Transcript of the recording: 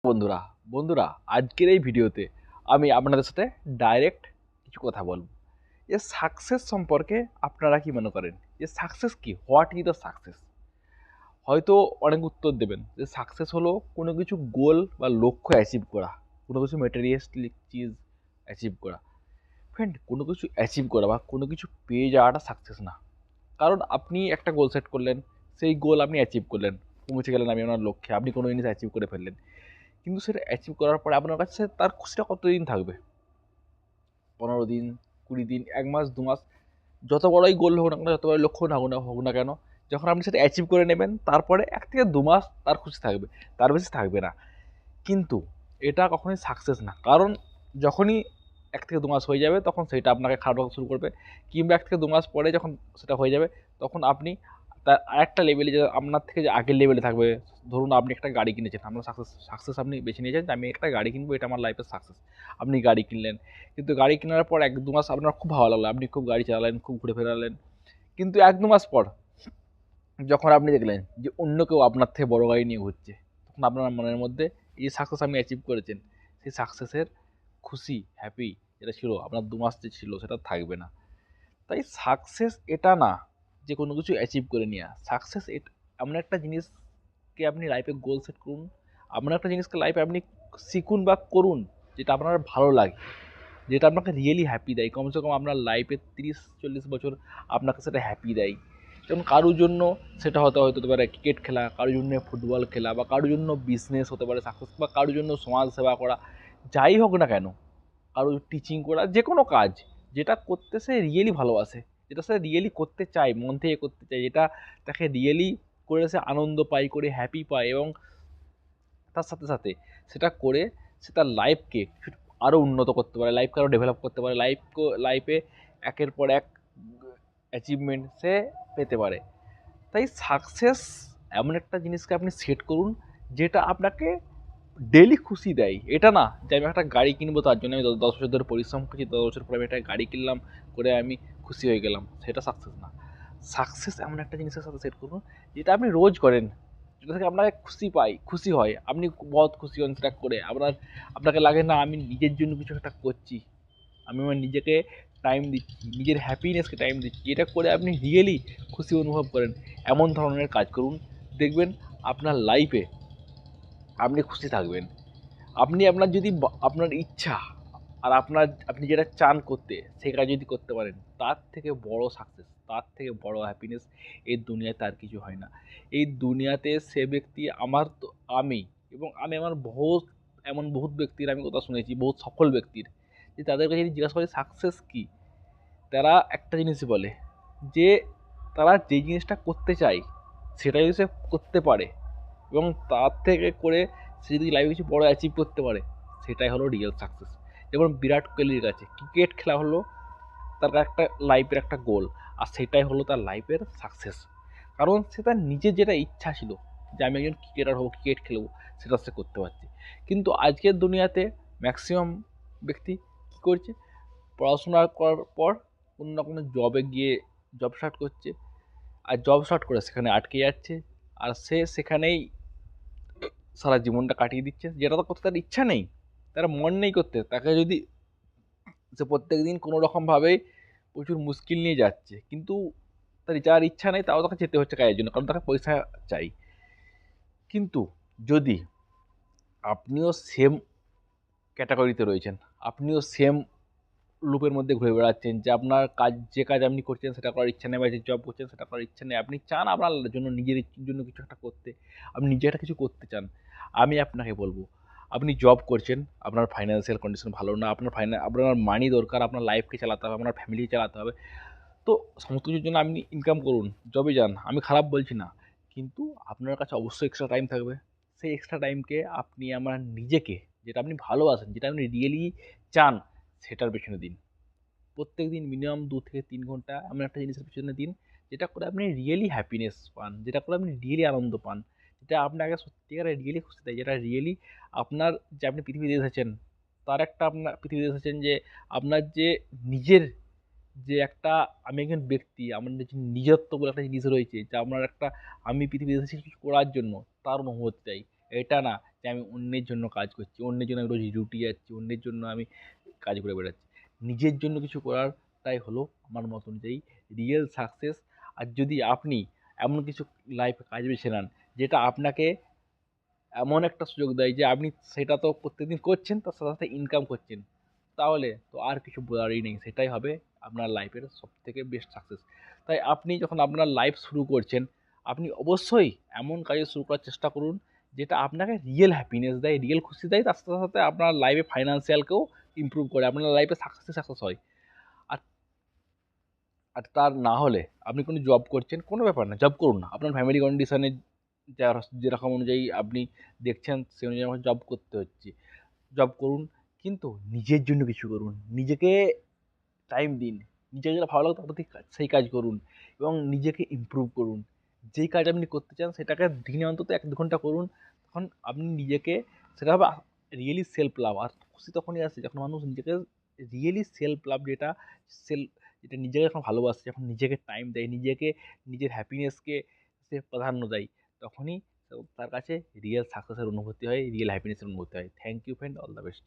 বন্ধুরা বন্ধুরা আজকের এই ভিডিওতে আমি আপনাদের সাথে ডাইরেক্ট কিছু কথা বলবো। সাকসেস সম্পর্কে আপনারা কি মনে করেন? সাকসেস কি? What is the success? হয়তো অনেক উত্তর দেবেন যে সাকসেস হলো কোনো কিছু গোল বা লক্ষ্য অ্যাচিভ করা, কোনো কিছু মেটেরিয়ালিস্টিক চিজ অ্যাচিভ করা। ফ্রেন্ড, কোনো কিছু অ্যাচিভ করা বা কোনো কিছু পেয়ে যাওয়াটা সাকসেস না। কারণ আপনি একটা গোল সেট করলেন, সেই গোল আপনি অ্যাচিভ করলেন, পৌঁছে গেলেন আপনি আপনার লক্ষ্যে, আপনি কোনো জিনিস অ্যাচিভ করে ফেললেন। কিন্তু সেটা অ্যাচিভ করার পরে আপনার কাছে তার খুশিটা কতদিন থাকবে? 15 দিন, 20 দিন, 1 মাস, 2 মাস, যত বড়ই গোল হোক না কেন, যত বড় লক্ষ্য হোক না কেন, যখন আপনি সেটা অ্যাচিভ করে নেবেন তারপরে 1 থেকে 2 মাস তার খুশি থাকবে, তার বেশি থাকবে না। কিন্তু এটা কখনোই সাকসেস না। কারণ যখনই 1 থেকে 2 মাস হয়ে যাবে তখন সেটা আপনাকে খারাপ লাগা শুরু করবে, কিংবা 1 থেকে 2 মাস পরে যখন সেটা হয়ে যাবে তখন আপনি তার আরেকটা লেভেলে, যে আপনার থেকে যে আগের লেভেলে থাকবে। ধরুন আপনি একটা গাড়ি কিনেছেন, আপনার সাকসেস আপনি বেছে নিয়েছেন যে আমি একটা গাড়ি কিনবো, এটা আমার লাইফের সাকসেস। আপনি গাড়ি কিনলেন, কিন্তু গাড়ি কেনার পর 1-2 মাস আপনার খুব ভালো লাগলো, আপনি খুব গাড়ি চালালেন, খুব ঘুরে ফেরালেন। কিন্তু 1-2 মাস পর যখন আপনি দেখলেন যে অন্য কেউ আপনার থেকে বড় গাড়ি নিয়ে ঘুরছে, তখন আপনার মনের মধ্যে এই যে সাকসেস আপনি অ্যাচিভ করেছেন, সেই সাকসেসের খুশি, হ্যাপি যেটা ছিল আপনার 2 মাস যে ছিল সেটা থাকবে না। তাই সাকসেস এটা না যে কোনো কিছু অ্যাচিভ করে নেওয়া। সাকসেস এমন একটা জিনিসকে আপনি লাইফে গোল সেট করুন, এমন একটা জিনিসকে লাইফে আপনি শিখুন বা করুন যেটা আপনার ভালো লাগে, যেটা আপনাকে রিয়েলি হ্যাপি দেয়। কমসে কম আপনার লাইফে 30-40 বছর আপনাকে সেটা হ্যাপি দেয়। যেমন কারোর জন্য সেটা হতে পারে ক্রিকেট খেলা, কারোর জন্য ফুটবল খেলা, বা কারোর জন্য বিজনেস হতে পারে সাকসেস, বা কারোর জন্য সমাজ সেবা করা। যাই হোক না কেন, কারোর টিচিং করা, যে কোনো কাজ যেটা করতে সে রিয়েলি ভালোবাসে, যেটা সে রিয়েলি করতে চায়, মন থেকে করতে চায়, যেটা তাকে রিয়েলি করে সে আনন্দ পায়, করে হ্যাপি পায়, এবং তার সাথে সাথে সেটা করে সে তার লাইফকে আরও উন্নত করতে পারে, লাইফকে আরও ডেভেলপ করতে পারে, লাইফে একের পর এক অ্যাচিভমেন্ট সে পেতে পারে। তাই সাকসেস এমন একটা জিনিসকে আপনি সেট করুন যেটা আপনাকে ডেইলি খুশি দেয়। এটা না যে আমি একটা গাড়ি কিনবো তার জন্য আমি 10 বছর ধরে পরিশ্রম করছি, 10 বছর পরে আমি একটা গাড়ি কিনলাম, করে আমি খুশি হয়ে গেলাম, সেটা সাকসেস না। সাকসেস এমন একটা জিনিসের সাথে সেট করুন যেটা আপনি রোজ করেন, যেটা থেকে আপনাকে খুশি হয়, আপনি বহুত খুশি হন সেটা করে। আপনাকে লাগে না আমি নিজের জন্য কিছু একটা করছি, আমি আমার নিজেকে টাইম দিচ্ছি, নিজের হ্যাপিনেসকে টাইম দিচ্ছি, এটা করে আপনি রিয়েলি খুশি অনুভব করেন। এমন ধরনের কাজ করুন, দেখবেন আপনার লাইফে আপনি খুশি থাকবেন। আপনি আপনার যদি আপনার ইচ্ছা আর আপনি যেটা চান করতে, সেই কাজ যদি করতে পারেন, তার থেকে বড় সাকসেস, তার থেকে বড় হ্যাপিনেস এই দুনিয়াতে আর কিছু হয় না। এই দুনিয়াতে সে ব্যক্তি আমার তো আমি, এবং আমি আমার বহুত ব্যক্তির আমি কথা শুনেছি, বহুত সফল ব্যক্তির, যে তাদের কাছে যদি জিজ্ঞাসা করি সাকসেস কী, তারা একটা জিনিসই বলে যে তারা যে জিনিসটা করতে চায় সেটা যদি সে করতে পারে, এবং তার থেকে করে সে যদি লাইফে কিছু বড় অ্যাচিভ করতে পারে, সেটাই হলো রিয়েল সাকসেস। যেমন বিরাট কোহলির কাছে ক্রিকেট খেলা হলো তার একটা লাইফের একটা গোল, আর সেটাই হলো তার লাইফের সাকসেস। কারণ সে তার নিজের যেটা ইচ্ছা ছিল যে আমি একজন ক্রিকেটার হবো, ক্রিকেট খেলবো, সেটা সে করতে পারছে। কিন্তু আজকের দুনিয়াতে ম্যাক্সিমাম ব্যক্তি কী করছে, পড়াশোনা করার পর কোনো না কোনো জবে গিয়ে জব স্টার্ট করছে, আর জব স্টার্ট করে সেখানে আটকে যাচ্ছে, আর সে সেখানেই সারা জীবনটা কাটিয়ে দিচ্ছে, যেটা তো করতে তার ইচ্ছা নেই, তার মন নেই করতে। তাকে যদি সে প্রত্যেক দিন কোনো রকমভাবেই প্রচুর মুশকিল নিয়ে যাচ্ছে, কিন্তু তার যার ইচ্ছা নেই তাও তাকে যেতে হচ্ছে কাজের জন্য, কারণ তাকে পয়সা চাই। কিন্তু যদি আপনিও সেম ক্যাটাগরিতে রয়েছেন, আপনিও সেম লুপের মধ্যে ঘুরে বেড়াচ্ছেন, যে আপনার কাজ, যে কাজ আপনি করছেন সেটা করার ইচ্ছা নেই, বা যে জব করছেন সেটা করার ইচ্ছা নেই, আপনি চান আপনার জন্য, নিজের জন্য কিছু একটা করতে, আপনি নিজে একটা কিছু করতে চান, আমি আপনাকে বলবো, আপনি জব করছেন, আপনার ফাইন্যান্সিয়াল কন্ডিশন ভালো না, আপনার মানি দরকার, আপনার লাইফকে চালাতে হবে, আপনার ফ্যামিলিকে চালাতে হবে, তো সমস্ত কিছুর জন্য আপনি ইনকাম করুন, জবে যান, আমি খারাপ বলছি না। কিন্তু আপনার কাছে অবশ্যই এক্সট্রা টাইম থাকবে। সেই এক্সট্রা টাইমকে আপনি আমার নিজেকে, যেটা আপনি ভালোবাসেন, যেটা আপনি রিয়েলি চান, সেটার পেছনে দিন। প্রত্যেকদিন মিনিমাম 2 থেকে 3 ঘন্টা এমন একটা জিনিসের পিছনে দিন, যেটা করে আপনি রিয়েলি হ্যাপিনেস পান, যেটা করে আপনি রিয়েলি আনন্দ পান, যেটা আপনাকে সত্যিকারের রিয়েলি খুশি দেয়, যেটা রিয়েলি আপনার, যে আপনি পৃথিবীতে এসেছেন, তার একটা, আপনার পৃথিবীতে এসেছেন যে আপনার যে নিজের, যে একটা, আমি একজন ব্যক্তি, আমার যে নিজত্ব বলে একটা জিনিস রয়েছে, যে আপনার একটা, আমি পৃথিবীতে এসেছি কিছু করার জন্য, তার অনুভূতি চাই। এটা না যে আমি অন্যের জন্য কাজ করছি, অন্যের জন্য আমি রোজ ডিউটি যাচ্ছি, অন্যের জন্য আমি কাজ করে বেড়াচ্ছি। নিজের জন্য কিছু করাটাই হলো আমার মত অনুযায়ী রিয়েল সাকসেস। আর যদি আপনি এমন কিছু লাইফে কাজ বেছে নেন যেটা আপনাকে এমন একটা সুযোগ দেয় যে আপনি সেটা তো প্রত্যেকদিন করছেন, তার সাথে সাথে ইনকাম করছেন, তাহলে তো আর কিছু বলারই নেই। সেটাই হবে আপনার লাইফের সবথেকে বেস্ট সাকসেস। তাই আপনি যখন আপনার লাইফ শুরু করছেন, আপনি অবশ্যই এমন কাজে শুরু করার চেষ্টা করুন যেটা আপনাকে রিয়েল হ্যাপিনেস দেয়, রিয়েল খুশি দেয়। তার সাথে সাথে আপনার লাইফে ফাইন্যান্সিয়ালকেও ইমপ্রুভ করে, আপনার লাইফে সাকসেস হয়। আর আর তার না হলে আপনি কোনো জব করছেন, কোনো ব্যাপার না, জব করুন না। আপনার ফ্যামিলি কন্ডিশনে যেরকম অনুযায়ী আপনি দেখছেন, সেই অনুযায়ী আমার জব করতে হচ্ছে, জব করুন। কিন্তু নিজের জন্য কিছু করুন, নিজেকে টাইম দিন, নিজেকে যেটা ভালো লাগে তার প্রতি সেই কাজ করুন এবং নিজেকে ইমপ্রুভ করুন। যেই কাজ আপনি করতে চান সেটাকে দিনে অন্তত 1-2 ঘন্টা করুন। তখন আপনি নিজেকে, সেটা হবে রিয়েলি সেলফ লাভ। আর খুশি তখনই আসে যখন মানুষ নিজেকে রিয়েলি সেলফ লাভ, যেটা নিজেকে যখন ভালোবাসে, যখন নিজেকে টাইম দেয়, নিজের হ্যাপিনেসকে সে প্রাধান্য দেয়, তখনই তার কাছে রিয়েল সাকসেসের অনুভূতি হয়, রিয়েল হ্যাপিনেসের অনুভূতি হয়। Thank you friend, all the best.